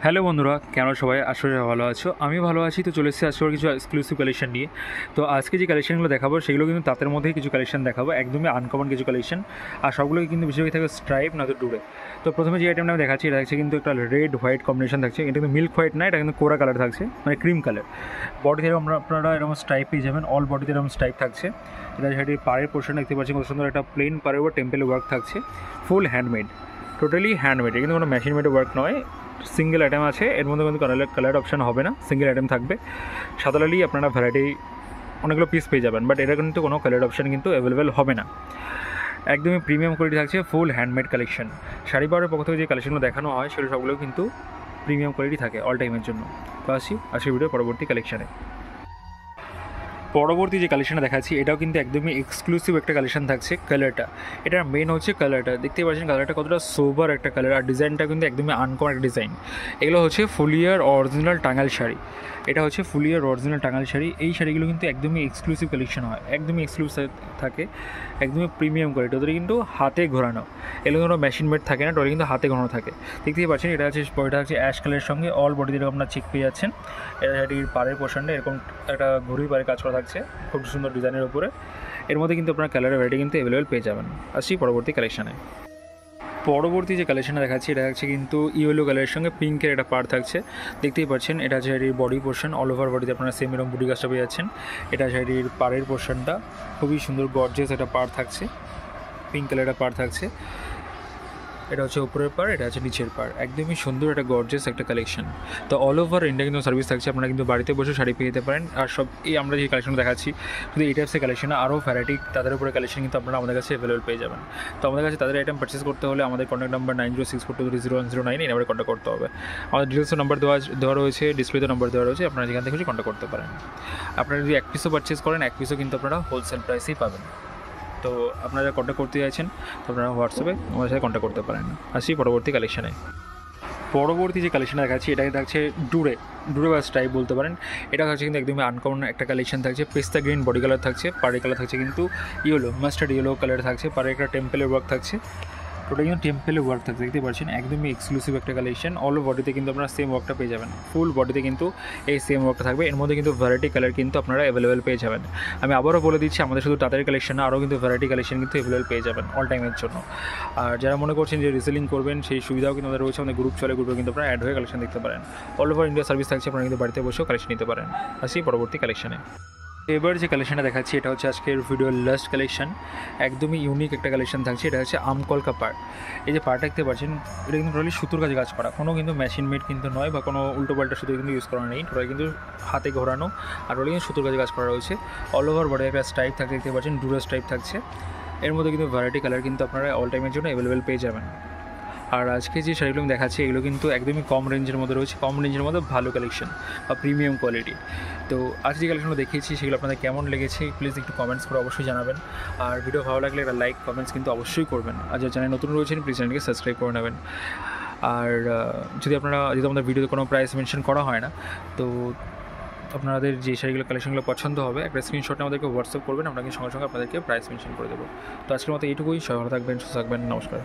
Hello বন্ধুরা, কেন সবাই আসলে ভালো আছো? আমি ভালো আছি। তো চলে এসেছি আজকে কিছু এক্সক্লুসিভ কালেকশন নিয়ে। তো আজকে যে কালেকশনগুলো দেখাবো সেগুলো কিন্তু তাদের মধ্যেই কিছু কালেকশন দেখাবো, একদমই আনকমন কিছু কালেকশন। আর সবগুলোই কিন্তু বেশিরভাগ থাকবে স্ট্রাইপ নয়তো ডুরে। তো প্রথমে যে আইটেমটা আমি দেখাচ্ছি, এটা থাকছে কিন্তু একটা রেড হোয়াইট কম্বিনেশন থাকছে। এটা কিন্তু মিল্ক হোয়াইট না, এটা কিন্তু কোরা কালার থাকছে, মানে ক্রিম কালার। বডিতে এরকম আপনারা এরকম স্ট্রাইপ পেয়ে যাবেন, অল বডিতে এরকম স্ট্রাইপ থাকছে। এটা সেটি পাড়ের পোর্শন দেখতে পাচ্ছি, কত সুন্দর একটা প্লেন পাড়ের উপর টেম্পেল ওয়ার্ক থাকছে, ফুল হ্যান্ডমেড, টোটালি হ্যান্ডমেড। কিন্তু কোনো মেশিন মেড ওয়ার্ক নয়, সিঙ্গেল আইটেম আছে। এর মধ্যে কিন্তু কালার অপশান হবে না, সিঙ্গেল আইটেম থাকবে। সাদালালি আপনারা ভ্যারাইটি অনেকগুলো পিস পেয়ে যাবেন, বাট এটা কিন্তু কোনো কালার অপশান কিন্তু অ্যাভেলেবেল হবে না। একদমই প্রিমিয়াম কোয়ালিটি থাকছে, ফুল হ্যান্ডমেড কালেকশন। শাড়ি পাওয়ারের পক্ষ থেকে যে কালেকশনগুলো দেখানো হয় সেগুলো সবগুলো কিন্তু প্রিমিয়াম কোয়ালিটি থাকে অল টাইমের জন্য। তো আসি আজকের ভিডিও পরবর্তী কালেকশানে। পরবর্তী যে কালেকশনটা দেখাচ্ছি এটাও কিন্তু একদমই এক্সক্লুসিভ একটা কালেকশন থাকছে। কালারটা, এটার মেন হচ্ছে কালারটা, দেখতে পাচ্ছেন কালারটা কতটা সোবার একটা কালার। আর ডিজাইনটা কিন্তু একদমই আনকমন একটা ডিজাইন। এগুলো হচ্ছে ফুলিয়ার অরিজিনাল টাঙ্গাইল শাড়ি। এটা হচ্ছে ফুলিয়ার অরিজিনাল টাঙ্গাইল শাড়ি। এই শাড়িগুলো কিন্তু একদমই এক্সক্লুসিভ কালেকশন হয়, একদমই এক্সক্লুসিভ থাকে, একদমই প্রিমিয়াম কোয়ালিটি। ওদের কিন্তু হাতে ঘোরানো, এগুলো কোনো মেশিন মেড থাকে না, ওটা কিন্তু হাতে ঘোরানো থাকে। দেখতেই পাচ্ছেন এটা হচ্ছে অ্যাশ কালারের সঙ্গে অল বডি যেরকম আপনার চেক পেয়ে যাচ্ছেন। এটা শাড়ির পাড়ের পোর্শনটা এরকম একটা ঘুড়ি পাড়ে কাজ করা থাকছে, খুব সুন্দর ডিজাইনের উপরে। এর মধ্যে কিন্তু আপনার কালারের ভ্যারাইটি কিন্তু অ্যাভেলেবেল পেয়ে যাবেন। আসছি পরবর্তী কালেকশানে। পরবর্তী যে কালেকশনটা দেখাচ্ছি এটা হচ্ছে কিন্তু ইয়েলো কালারের সঙ্গে পিঙ্কের একটা পাড় থাকছে। দেখতেই পাচ্ছেন এটা শাড়ির বডি পোর্শন, অল ওভার বডিতে আপনারা সেম এরকম বুটি কাজটা পেয়ে যাচ্ছেন। এটা শাড়ির পাড়ের পোর্শনটা খুবই সুন্দর গর্জিয়াস একটা পাড় থাকছে, পিঙ্ক কালারের পাড় থাকছে। এটা হচ্ছে উপরের পার, এটা হচ্ছে নিচের পার, একদমই সুন্দর একটা গর্জিয়াস একটা কালেকশন। তো অল ওভার ইন্ডিয়া কিন্তু সার্ভিস থাকছে, আপনারা কিন্তু বাড়িতে বসে শাড়ি পেয়ে যেতে পারেন। আর সব এই আমরা যে কালেকশন দেখাচ্ছি শুধু এই টাইপসের কালেকশন, আরও ভ্যারাইটি তাদের উপরে কালেকশন কিন্তু আপনারা আমাদের কাছে অ্যাভেলেবল পেয়ে যাবেন। তো আমাদের কাছে তাদের আইটেম পারচেস করতে হলে আমাদের কন্ট্যাক্ট নাম্বার 9064230109 এই নাম্বারে কন্ট্যাক্ট করতে হবে। আমাদের ডিটেলসের নাম্বার দেওয়া রয়েছে, ডিসপ্লেতে নাম্বার দেওয়া রয়েছে, আপনারা যেখান থেকে কন্ট্যাক্ট করতে পারেন। আপনারা যদি এক পিসও পারচেস করেন, এক পিসও কিন্তু আপনারা হোলসেল প্রাইসেই পাবেন। তো আপনারা কন্ট্যাক্ট করতে চাইছেন তো আপনারা হোয়াটসঅ্যাপে আমাদের সাথে কন্ট্যাক্ট করতে পারেন। আসি পরবর্তী কালেকশানে। পরবর্তী যে কালেকশানটা দেখাচ্ছি এটা থাকছে ডুরে বা স্ট্রাইপ বলতে পারেন। এটা থাকছে কিন্তু একদমই আনকমন একটা কালেকশন থাকছে। পেস্তা গ্রিন বডি কালার থাকছে, পাড়ের কালার থাকছে কিন্তু ইয়েলো, মাস্টার্ড ইয়েলো কালার থাকছে, পাড়ে একটা টেম্পেলের ওয়ার্ক থাকছে। ওটা কিন্তু টেম্পেলের ওয়ার্ক থাকছে, দেখতে পাচ্ছেন একদমই এক্সক্লুসিভ একটা কালেকশন। অল বডিতে কিন্তু আপনারা সেম ওয়ার্কটা পেয়ে যাবেন, ফুল বডিতে কিন্তু এই সেম ওয়ার্কটা থাকবে। এর মধ্যে কিন্তু ভ্যারাইটি কালার কিন্তু আপনারা অ্যাভেলেবেল পেয়ে যাবেন। আমি আবারও বলে দিচ্ছি, আমাদের শুধু তাদের কালেকশন না, আরও কিন্তু ভ্যারাইটি কালেকশন কিন্তু অ্যাভেলেবেল পেয়ে যাবেন অল টাইমের জন্য। আর যারা মনে করছেন যে রিসেলিং করবেন সেই সুবিধাও কিন্তু আমাদের রয়েছে, আমাদের গ্রুপ চলে, গ্রুপে কিন্তু আপনারা অ্যাড হয়ে কালেকশন দেখতে পারেন। অল ওভার ইন্ডিয়া সার্ভিস থাকছে, আপনারা কিন্তু বাড়িতে বসেও কালেকশন নিতে পারেন। আসি পরবর্তী কালেকশনে। এবার যে কালেকশনটা দেখাচ্ছি এটা হচ্ছে আজকের ভিডিওর লাস্ট কালেকশন, একদমই ইউনিক একটা কালেকশন থাকছে। এটা হচ্ছে আমকলকা পাড়। এই যে পাড়টা দেখতে পাচ্ছেন এটা কিন্তু টোটালি সুতোর কাজে কাজ করা, কোনো কিন্তু মেশিন মেড কিন্তু নয়, বা কোনো উল্টোপাল্টা সুতো কিন্তু ইউজ করা নেই, টোটালি কিন্তু হাতে ঘোরানো আর টোটালি কিন্তু সুতোর কাজে কাজ করা রয়েছে। অল ওভার বডি একটা স্ট্রাইপ থাকছে, দেখতে পাচ্ছেন ডুরো স্ট্রাইপ থাকছে। এর মধ্যে কিন্তু ভ্যারাইটি কালার কিন্তু আপনারা অল টাইমের জন্য অ্যাভেলেবেল পেয়ে যাবেন। আর আজকে যে শাড়িগুলো আমি দেখাচ্ছি এগুলো কিন্তু একদমই কম রেঞ্জের মধ্যে রয়েছে, কম রেঞ্জের মধ্যে ভালো কালেকশন বা প্রিমিয়াম কোয়ালিটি। তো আজ যে কালেকশনগুলো দেখিয়েছি সেগুলো আপনাদের কেমন লেগেছে প্লিজ একটু কমেন্টস করে অবশ্যই জানাবেন। আর ভিডিও ভালো লাগলে একটা লাইক কমেন্টস কিন্তু অবশ্যই করবেন। আর যারা চ্যানেল নতুন রয়েছেন প্লিজ চ্যানেলকে সাবস্ক্রাইব করে নেবেন। আর যদি আমাদের ভিডিওতে কোনো প্রাইস মেনশন করা হয় না, তো আপনাদের যে শাড়িগুলো কালেকশনগুলো পছন্দ হবে একটা স্ক্রিনশট আমাদেরকে হোয়াটসঅ্যাপ করবেন, আমরা কিন্তু সঙ্গে সঙ্গে আপনাদেরকে প্রাইস মেনশন করে দেবো। তো আজকের মতো এইটুকুই, সবাই ভালো থাকবেন, সুস্থ থাকবেন, নমস্কার।